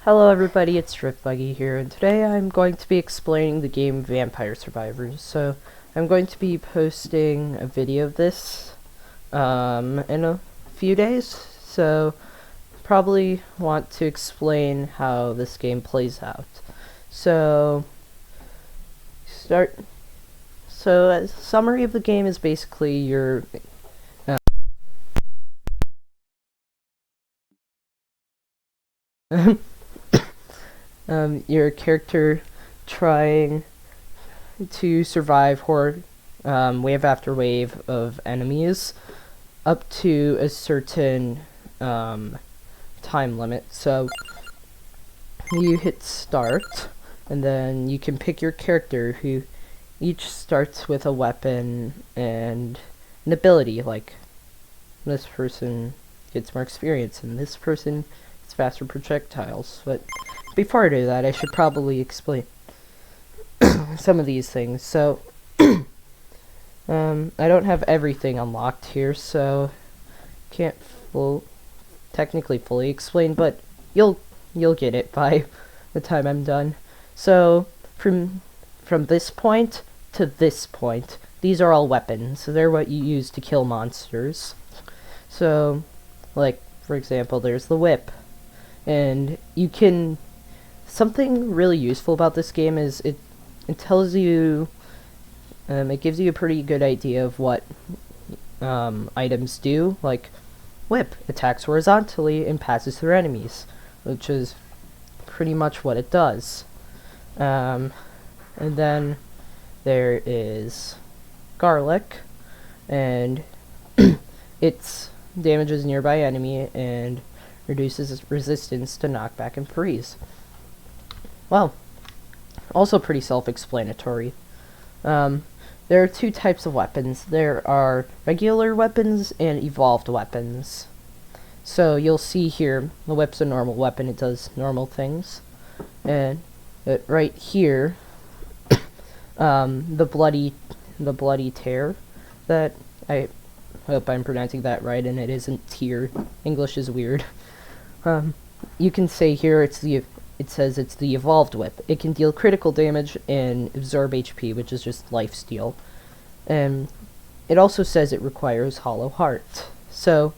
Hello everybody, it's Driftbuggy here, and today I'm going to be explaining the game Vampire Survivors. So, I'm going to be posting a video of this in a few days, so probably want to explain how this game plays out. So, a summary of the game is basically your character trying to survive wave after wave of enemies up to a certain time limit. So you hit start, and then you can pick your character, who each starts with a weapon and an ability. Like, this person gets more experience, and this person gets faster projectiles. But before I do that, I should probably explain some of these things. So, I don't have everything unlocked here, so can't technically fully explain, but you'll get it by the time I'm done. So, from this point to this point, these are all weapons. So they're what you use to kill monsters. So, like, for example, there's the whip. And you can... Something really useful about this game is it tells you... it gives you a pretty good idea of what items do. Like, whip attacks horizontally and passes through enemies, which is pretty much what it does. And then there is garlic, and it damages nearby enemy and reduces resistance to knockback and freeze. Well, also pretty self-explanatory. There are two types of weapons. There are regular weapons and evolved weapons. So you'll see here, the whip's a normal weapon, it does normal things. And right here, the bloody tear, that I hope I'm pronouncing that right, and it isn't tear. English is weird. You can say here it says it's the evolved whip. It can deal critical damage and absorb HP, which is just lifesteal. And it also says it requires Hollow Heart. So,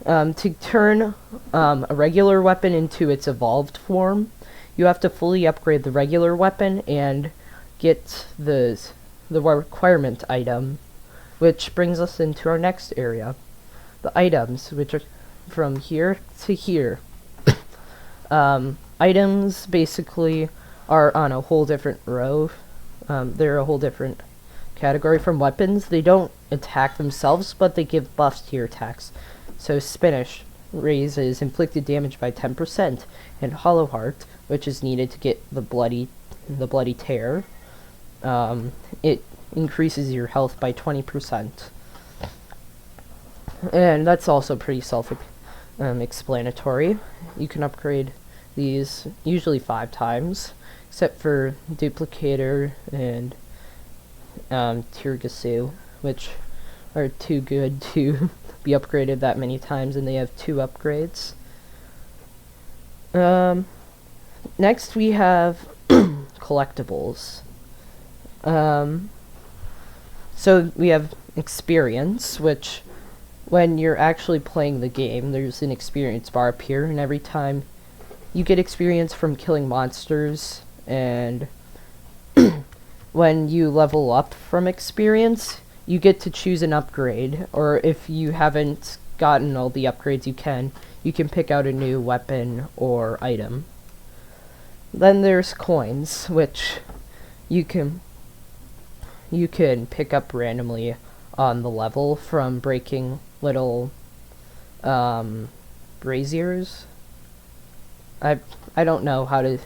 to turn a regular weapon into its evolved form, you have to fully upgrade the regular weapon and get the requirement item, which brings us into our next area. The items, which are from here to here. Items basically are on a whole different row. They're a whole different category from weapons. They don't attack themselves, but they give buffs to your attacks. So Spanish raises inflicted damage by 10%, and Hollow Heart, which is needed to get the bloody tear, it increases your health by 20%. And that's also pretty self-explanatory. You can upgrade these usually 5 times, except for Duplicator and Tirgasu, which are too good to be upgraded that many times, and they have 2 upgrades. Next we have collectibles. So we have experience, which when you're actually playing the game, there's an experience bar up here, and every time you get experience from killing monsters, and when you level up from experience, you get to choose an upgrade, or if you haven't gotten all the upgrades you can pick out a new weapon or item. Then there's coins, which you can pick up randomly on the level from breaking little braziers. I don't know how to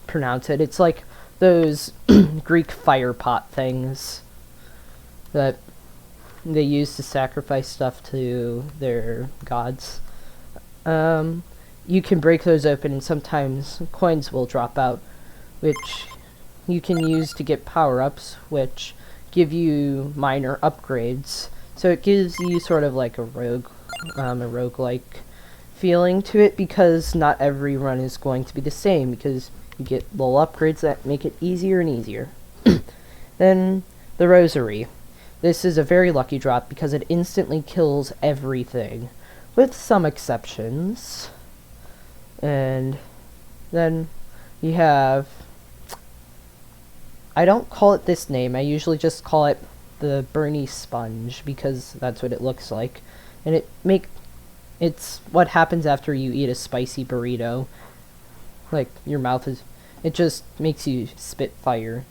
pronounce it. It's like those Greek fire pot things that they use to sacrifice stuff to their gods. You can break those open, and sometimes coins will drop out, which you can use to get power-ups, which give you minor upgrades. So it gives you sort of like a roguelike feeling to it because not every run is going to be the same, because you get little upgrades that make it easier and easier. Then the Rosary. This is a very lucky drop because it instantly kills everything, with some exceptions. And then you have, I don't call it this name, I usually just call it the Bernie Sponge because that's what it looks like. And it's what happens after you eat a spicy burrito. Like, your mouth is, it just makes you spit fire.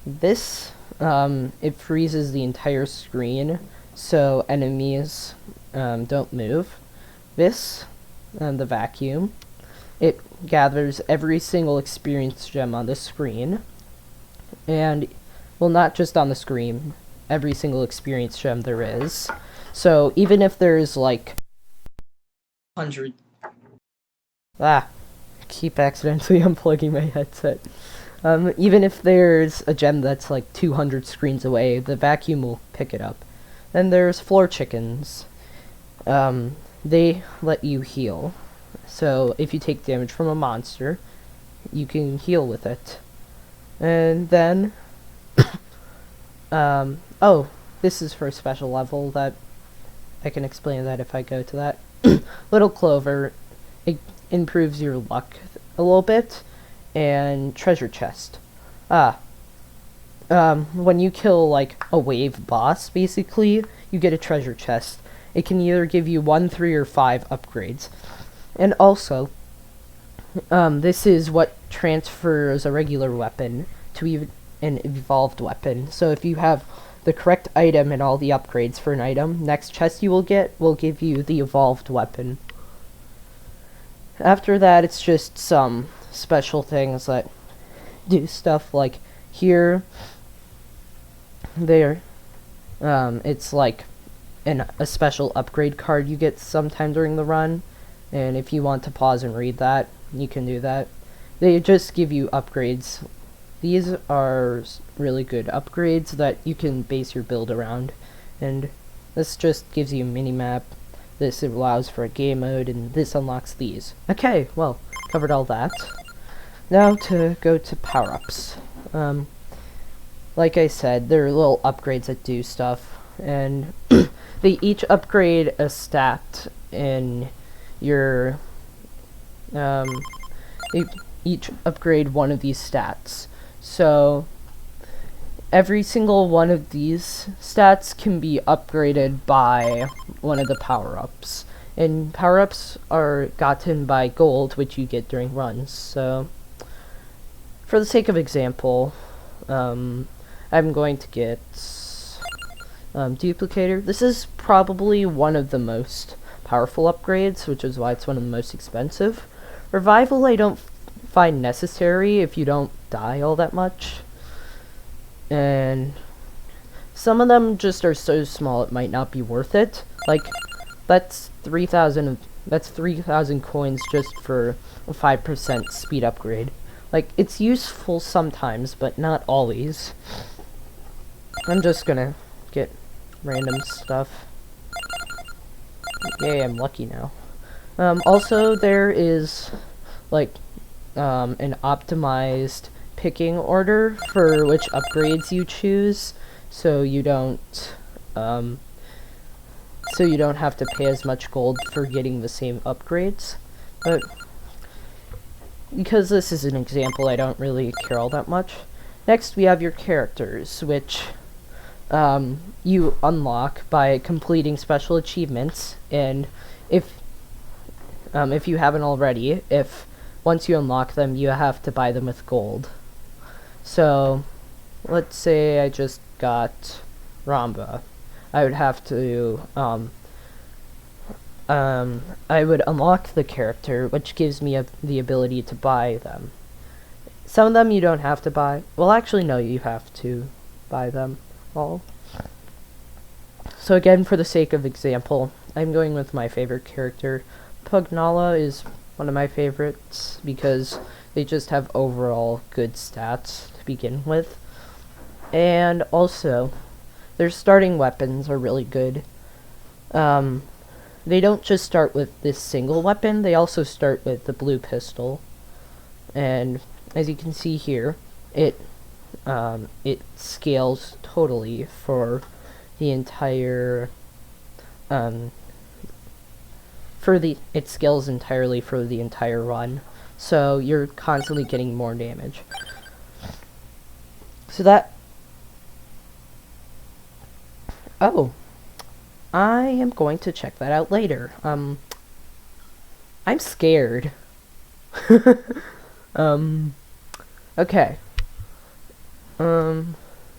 This, it freezes the entire screen, so enemies don't move. This, the Vacuum, it gathers every single experience gem on the screen, and, well, not just on the screen, every single experience gem there is. So even if there's like 100, keep accidentally unplugging my headset. Even if there's a gem that's like 200 screens away, the Vacuum will pick it up. Then there's Floor Chickens. They let you heal. So if you take damage from a monster, you can heal with it. And then, oh, this is for a special level that I can explain that if I go to that. Little Clover, it improves your luck a little bit. And Treasure Chest. When you kill like a wave boss, basically, you get a treasure chest. It can either give you 1, 3, or 5 upgrades. And also, this is what transfers a regular weapon to an evolved weapon. So if you have the correct item and all the upgrades for an item, next chest you will get will give you the evolved weapon. After that, it's just some special things that do stuff like here, there. It's like a special upgrade card you get sometime during the run, and if you want to pause and read that, you can do that. They just give you upgrades. These are really good upgrades that you can base your build around, and this just gives you a mini-map. This allows for a game mode, and this unlocks these. Okay, well, covered all that. Now to go to power-ups. Like I said, there are little upgrades that do stuff, and they each upgrade a stat in your, they each upgrade one of these stats. So, every single one of these stats can be upgraded by one of the power-ups. And power-ups are gotten by gold, which you get during runs. So, for the sake of example, I'm going to get Duplicator. This is probably one of the most powerful upgrades, which is why it's one of the most expensive. Revival I don't find necessary if you don't die all that much. And some of them just are so small it might not be worth it. Like, that's 3,000 coins just for a 5% speed upgrade. Like, it's useful sometimes, but not always. I'm just gonna get random stuff. Yay, I'm lucky now. Also, there is, like, an optimized picking order for which upgrades you choose, so you don't have to pay as much gold for getting the same upgrades. But because this is an example, I don't really care all that much. Next, we have your characters, which you unlock by completing special achievements, and if you haven't already, once you unlock them, you have to buy them with gold. So, let's say I just got Ramba. I would have to, I would unlock the character, which gives me the ability to buy them. Some of them you don't have to buy. Well, actually, no, you have to buy them all. So again, for the sake of example, I'm going with my favorite character. Pugnala is one of my favorites because they just have overall good stats to begin with. And also, their starting weapons are really good. they don't just start with this single weapon, they also start with the blue pistol. And as you can see here, it scales totally for the entire it scales entirely for the entire run, so you're constantly getting more damage. So that I am going to check that out later. I'm scared. Okay.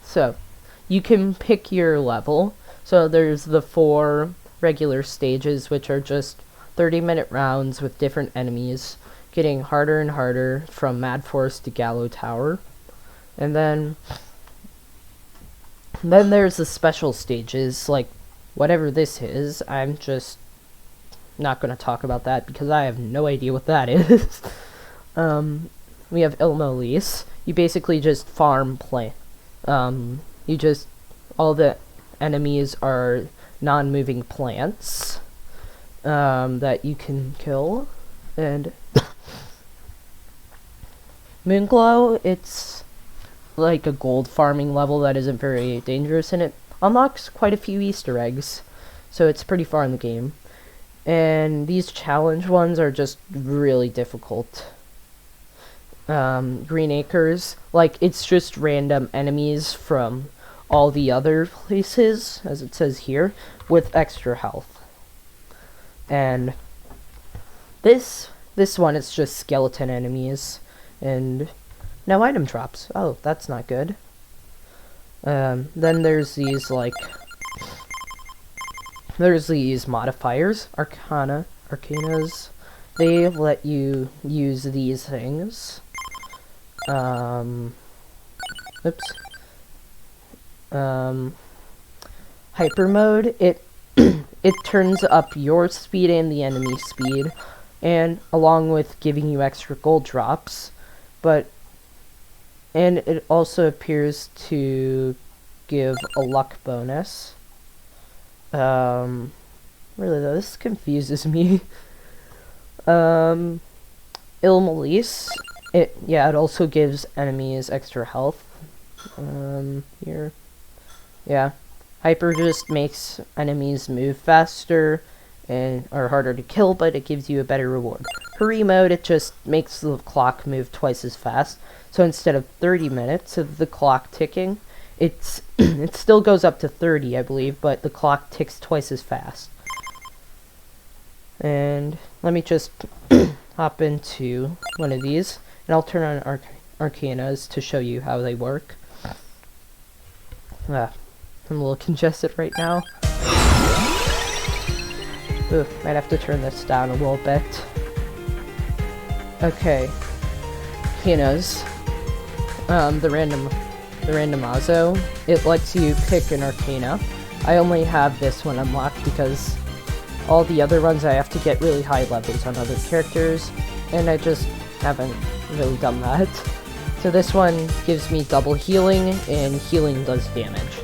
So you can pick your level. So there's the 4 regular stages, which are just 30-minute rounds with different enemies, getting harder and harder from Mad Forest to Gallow Tower. And then there's the special stages, like whatever this is. I'm just not going to talk about that because I have no idea what that is. We have Ilmolis. You basically just farm all the enemies are non-moving plants that you can kill. And Moonglow, it's like a gold farming level that isn't very dangerous, and it unlocks quite a few Easter eggs, so it's pretty far in the game. And these challenge ones are just really difficult. Green Acres, like, it's just random enemies from all the other places, as it says here, with extra health. And this one, it's just skeleton enemies, and no item drops. Oh, that's not good. Then there's these, like, there's these modifiers, Arcanas. They let you use these things. Hyper mode, it turns up your speed and the enemy speed, and along with giving you extra gold drops, and it also appears to give a luck bonus. Really though, this confuses me. Ilmolis, it also gives enemies extra health. Here. Yeah. Hyper just makes enemies move faster and are harder to kill, but it gives you a better reward. Hurry mode, it just makes the clock move twice as fast. So instead of 30 minutes of the clock ticking, it still goes up to 30, I believe, but the clock ticks twice as fast. And let me just hop into one of these, and I'll turn on Arcanas to show you how they work. I'm a little congested right now. Ooh, might have to turn this down a little bit. Okay. Arcanas. The randomazo. It lets you pick an Arcana. I only have this one unlocked because all the other ones I have to get really high levels on other characters, and I just haven't really done that. So this one gives me double healing, and healing does damage.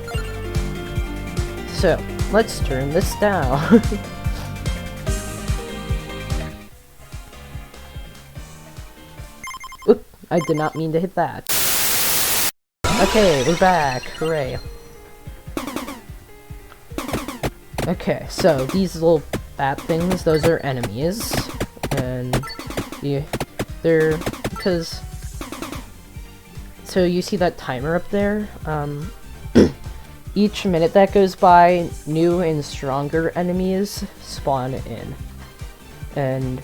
So, let's turn this down. Oop, I did not mean to hit that. Okay, we're back, hooray. Okay, so these little bat things, those are enemies, and they're, because, so you see that timer up there? Each minute that goes by, new and stronger enemies spawn in. And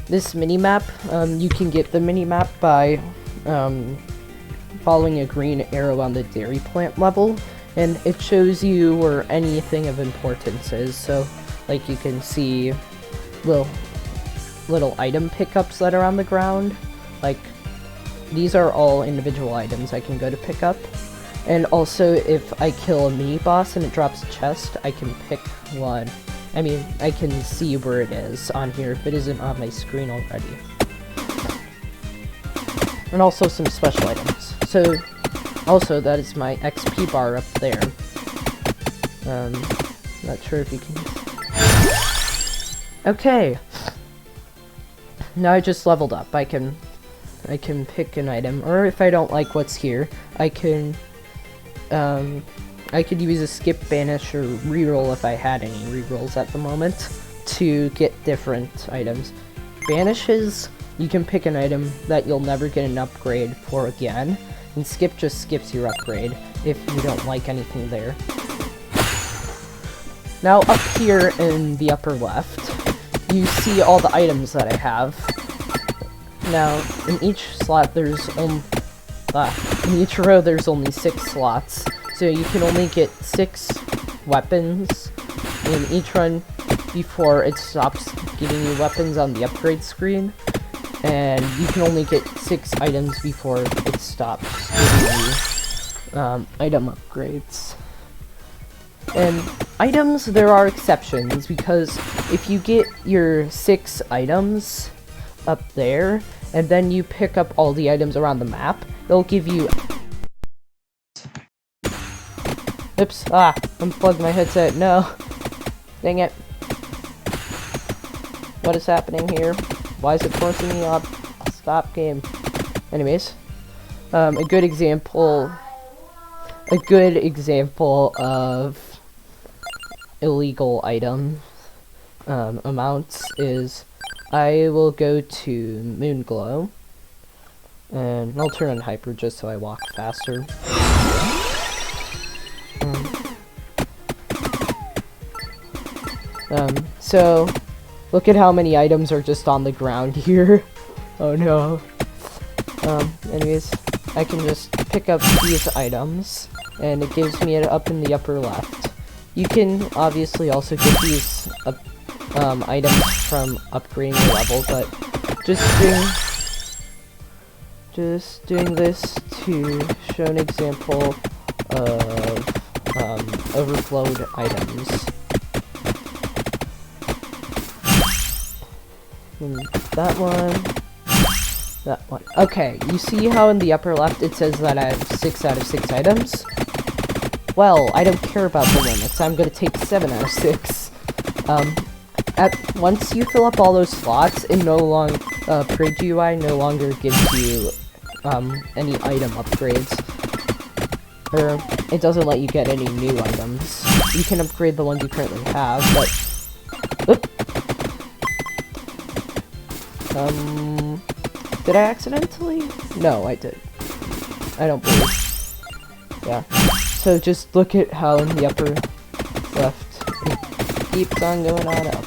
this mini-map, you can get the mini-map by following a green arrow on the dairy plant level, and it shows you where anything of importance is. So, like, you can see little item pickups that are on the ground. Like, these are all individual items I can go to pick up. And also, if I kill a mini-boss and it drops a chest, I can pick one. I mean, I can see where it is on here if it isn't on my screen already. And also some special items. So, also, that is my XP bar up there. Not sure if you can... Okay. Now I just leveled up. I can pick an item, or if I don't like what's here, I could use a skip, banish, or reroll if I had any rerolls at the moment to get different items. Banishes, you can pick an item that you'll never get an upgrade for again, and skip just skips your upgrade if you don't like anything there. Now up here in the upper left, you see all the items that I have. Now, in each slot there's in each row there's only 6 slots, so you can only get 6 weapons in each run before it stops giving you weapons on the upgrade screen, and you can only get 6 items before it stops giving you item upgrades. And items, there are exceptions, because if you get your 6 items up there, and then you pick up all the items around the map, it'll give you... Oops, unplugged my headset, no. Dang it. What is happening here? Why is it forcing me up? Stop game. Anyways, a good example of illegal item amounts is I will go to Moonglow, and I'll turn on Hyper just so I walk faster. So, look at how many items are just on the ground here. Oh no. Anyways, I can just pick up these items, and it gives me it up in the upper left. You can obviously also get these items from upgrading your level, but just doing this to show an example of overflowed items. That one. Okay, you see how in the upper left it says that I have 6 out of 6 items? Well, I don't care about the limits. I'm gonna take 7 out of 6. Once you fill up all those slots, it no longer, Upgrade GUI no longer gives you, any item upgrades. Or, it doesn't let you get any new items. You can upgrade the ones you currently have, but... Oop. Did I accidentally? No, I did. I don't believe. Yeah. So just look at how in the upper left, it keeps on going on up.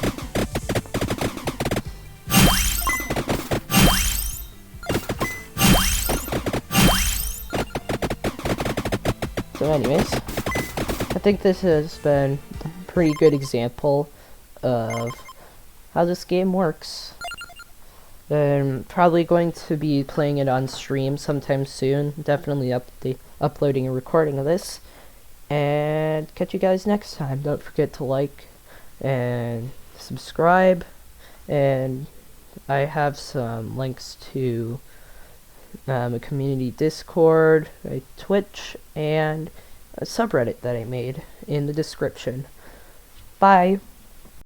So anyways, I think this has been a pretty good example of how this game works. I'm probably going to be playing it on stream sometime soon. Definitely uploading a recording of this. And catch you guys next time. Don't forget to like and subscribe. And I have some links to a community Discord, a Twitch, and a subreddit that I made in the description. Bye!